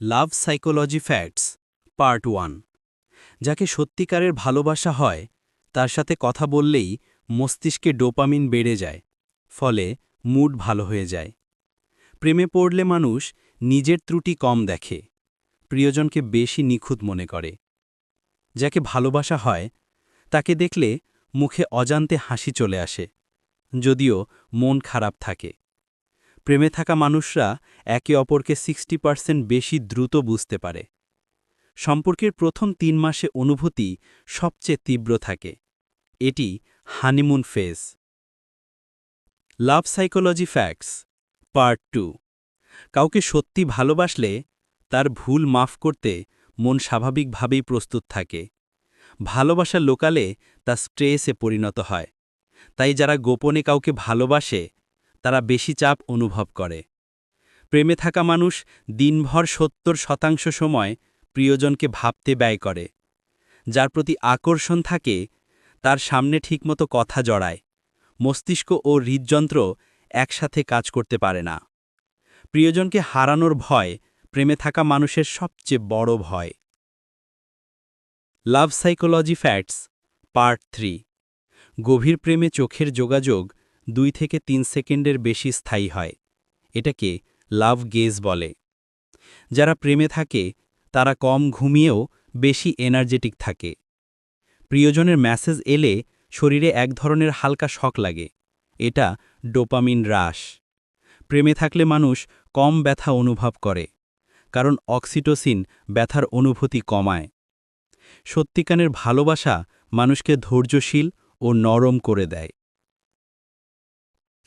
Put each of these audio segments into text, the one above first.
লাভ psychology facts part 1। যাকে সত্যিকারের ভালোবাসা হয় তার সাথে কথা বললেই মস্তিষ্কে ডোপামিন বেড়ে যায়, ফলে মুড ভালো হয়ে যায়। প্রেমে পড়লে মানুষ নিজের ত্রুটি কম দেখে, প্রিয়জনকে বেশি নিখুঁত মনে করে। যাকে ভালোবাসা হয় তাকে দেখলে মুখে অজান্তে হাসি চলে আসে, যদিও মন খারাপ থাকে। প্রেমে থাকা মানুষরা একে অপরকে 60% বেশি দ্রুত বুঝতে পারে। সম্পর্কের প্রথম 3 মাসে অনুভূতি সবচেয়ে তীব্র থাকে। এটি হানিমুন ফেজ। লাভ সাইকোলজি ফ্যাক্টস পার্ট 2। কাউকে সত্যি ভালোবাসলে তার ভুল মাফ করতে মন স্বাভাবিকভাবেই প্রস্তুত থাকে। ভালোবাসা লোকালে তা স্ট্রেসে পরিণত হয়। তাই যারা গোপনে কাউকে ভালোবাসে তারা বেশি চাপ অনুভব করে। প্রেমে থাকা মানুষ দিনভর 70% সময় প্রিয়জনকে ভাবতে ব্যয় করে। যার প্রতি আকর্ষণ থাকে তার সামনে ঠিকমতো কথা জড়ায়, মস্তিষ্ক ও হৃদযন্ত্র একসাথে কাজ করতে পারে না। প্রিয়জনকে হারানোর ভয় প্রেমে থাকা মানুষের সবচেয়ে বড় ভয়। লাভ সাইকোলজি ফ্যাক্টস পার্ট 3। গভীর প্রেমে চোখের যোগাযোগ 2 থেকে 3 সেকেন্ডের বেশি স্থায়ী হয়। এটাকে লাভ গেজ বলে। যারা প্রেমে থাকে তারা কম ঘুমিয়েও বেশি এনার্জেটিক থাকে। প্রিয়জনের মেসেজ এলে শরীরে এক ধরনের হালকা শক লাগে। এটা ডোপামিন হ্রাস। প্রেমে থাকলে মানুষ কম ব্যথা অনুভব করে, কারণ অক্সিটোসিন ব্যথার অনুভূতি কমায়। সত্যিকারের ভালোবাসা মানুষকে ধৈর্যশীল ও নরম করে দেয়।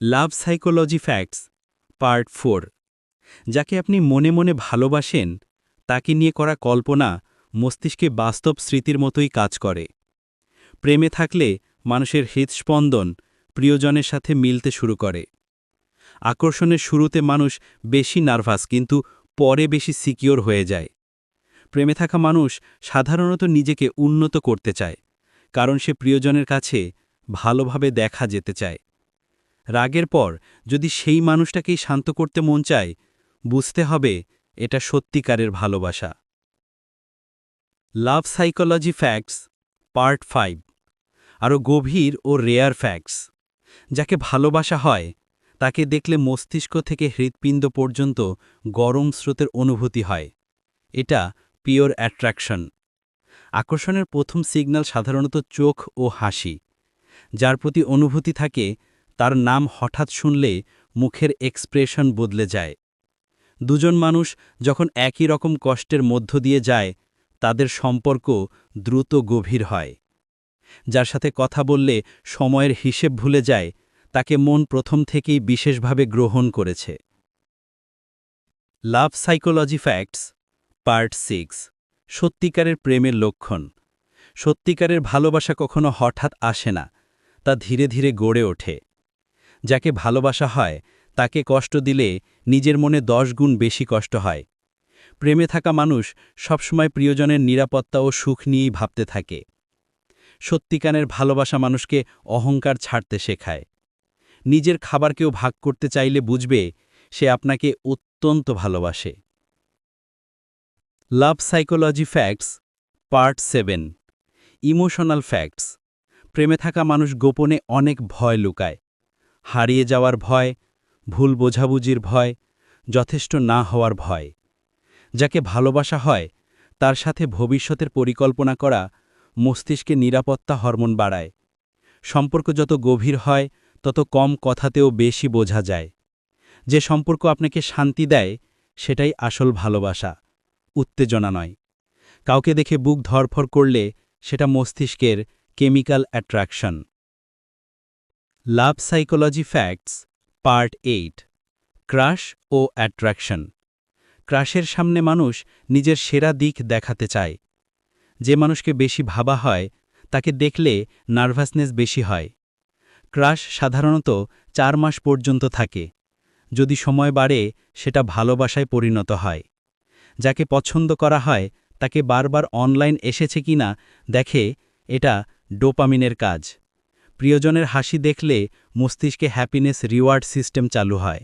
লাভ সাইকোলজি ফ্যাক্টস পার্ট 4। যাকে আপনি মনে মনে ভালোবাসেন তাকে নিয়ে করা কল্পনা মস্তিষ্কে বাস্তব স্মৃতির মতোই কাজ করে। প্রেমে থাকলে মানুষের হৃদস্পন্দন প্রিয়জনের সাথে মিলতে শুরু করে। আকর্ষণের শুরুতে মানুষ বেশি নার্ভাস, কিন্তু পরে বেশি সিকিওর হয়ে যায়। প্রেমে থাকা মানুষ সাধারণত নিজেকে উন্নত করতে চায়, কারণ সে প্রিয়জনের কাছে ভালোভাবে দেখা যেতে চায়। রাগের পর যদি সেই মানুষটাকেই শান্ত করতে মন চায়, বুঝতে হবে এটা সত্যিকারের ভালোবাসা। লাভ সাইকোলজি ফ্যাক্টস পার্ট 5। আরও গভীর ও রেয়ার ফ্যাক্টস। যাকে ভালোবাসা হয় তাকে দেখলে মস্তিষ্ক থেকে হৃৎপিণ্ড পর্যন্ত গরম স্রোতের অনুভূতি হয়। এটা পিওর অ্যাট্রাকশন। আকর্ষণের প্রথম সিগন্যাল সাধারণত চোখ ও হাসি। যার প্রতি অনুভূতি থাকে তার নাম হঠাৎ শুনলে মুখের এক্সপ্রেশন বদলে যায়। দুজন মানুষ যখন একই রকম কষ্টের মধ্য দিয়ে যায় তাদের সম্পর্ক দ্রুত গভীর হয়। যার সাথে কথা বললে সময়ের হিসেব ভুলে যায় তাকে মন প্রথম থেকেই বিশেষভাবে গ্রহণ করেছে। লাভ সাইকোলজি ফ্যাক্টস পার্ট 6। সত্যিকারের প্রেমের লক্ষণ। সত্যিকারের ভালোবাসা কখনো হঠাৎ আসে না, তা ধীরে ধীরে গড়ে ওঠে। যাকে ভালোবাসা হয় তাকে কষ্ট দিলে নিজের মনে 10 গুণ বেশি কষ্ট হয়। প্রেমে থাকা মানুষ সবসময় প্রিয়জনের নিরাপত্তা ও সুখ নিয়েই ভাবতে থাকে। সত্যিকারের ভালোবাসা মানুষকে অহংকার ছাড়তে শেখায়। নিজের খাবারকেও ভাগ করতে চাইলে বুঝবে সে আপনাকে অত্যন্ত ভালোবাসে। Love psychology facts part 7। Emotional facts. প্রেমে থাকা মানুষ গোপনে অনেক ভয় লুকায়। হারিয়ে যাওয়ার ভয়, ভুল বোঝাবুঝির ভয়, যথেষ্ট না হওয়ার ভয়। যাকে ভালোবাসা হয় তার সাথে ভবিষ্যতের পরিকল্পনা করা মস্তিষ্কে নিরাপত্তা হরমোন বাড়ায়। সম্পর্ক যত গভীর হয় তত কম কথাতেও বেশি বোঝা যায়। যে সম্পর্ক আপনাকে শান্তি দেয় সেটাই আসল ভালোবাসা, উত্তেজনা নয়। কাউকে দেখে বুক ধড়ফড় করলে সেটা মস্তিষ্কের কেমিক্যাল অ্যাট্রাকশন। লাভ সাইকোলজি ফ্যাক্টস পার্ট 8। ক্রাশ ও অ্যাট্রাকশন। ক্রাশের সামনে মানুষ নিজের সেরা দিক দেখাতে চায়। যে মানুষকে বেশি ভাবা হয় তাকে দেখলে নার্ভাসনেস বেশি হয়। ক্রাশ সাধারণত 4 মাস পর্যন্ত থাকে। যদি সময় বাড়ে সেটা ভালোবাসায় পরিণত হয়। যাকে পছন্দ করা হয় তাকে বারবার অনলাইন এসেছে কিনা দেখে, এটা ডোপামিনের কাজ। প্রিয়জনের হাসি দেখলে মস্তিষ্কে হ্যাপিনেস রিওয়ার্ড সিস্টেম চালু হয়।